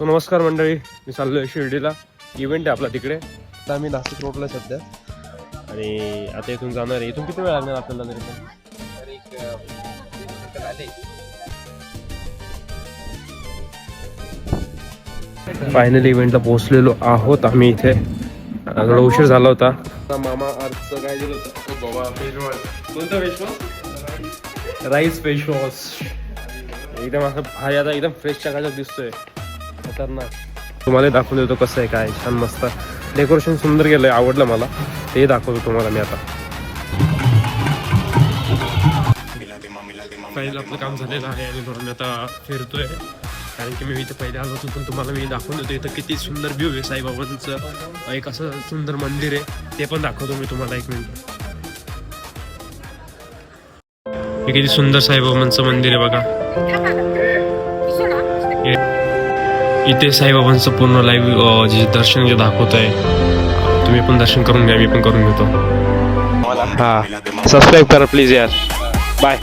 तो नमस्कार मंडळी, मी चाललोय शिर्डीला. इव्हेंट आहे आपला तिकडे. आता आम्ही नाशिक रोडला सध्या आणि आता इथून जाणार आहे. इथून किती वेळ लागणार आपल्याला तरी पण? फायनली इव्हेंटला पोहोचलेलो आहोत आम्ही इथे. थोडा उशीर झाला होता. मामा अर्थचं काय दिलं होतं बाबा? Face wash. कोणतं face wash? Rice face wash. एकदम असं भारी, आता एकदम फ्रेश चकाचक दिसतोय. खतरनाक. तुम्हाला दाखवून देतो कसं आहे काय. छान मस्त डेकोरेशन सुंदर केलंय, आवडलं मला. ते दाखवतो तुम्हाला मी आता. पहिलं आपलं काम झालेलं आहे आणि म्हणून मी आता फिरतोय, कारण की मी इथे पहिले आलो होतो. पण तुम्हाला मी दाखवून देतो इथं किती सुंदर व्ह्यू आहे. साईबाबांचं एक असं सुंदर मंदिर आहे, ते पण दाखवतो मी तुम्हाला. एक मिनिट. हे किती सुंदर साईबाबांचं मंदिर आहे बघा. इथे साईबाबांचं पूर्ण लाईव्ह जे दर्शन जे दाखवत आहे. तुम्ही पण दर्शन करून घ्या, मी पण करून घेतो. हा, सबस्क्राईब करा प्लीज यार. बाय.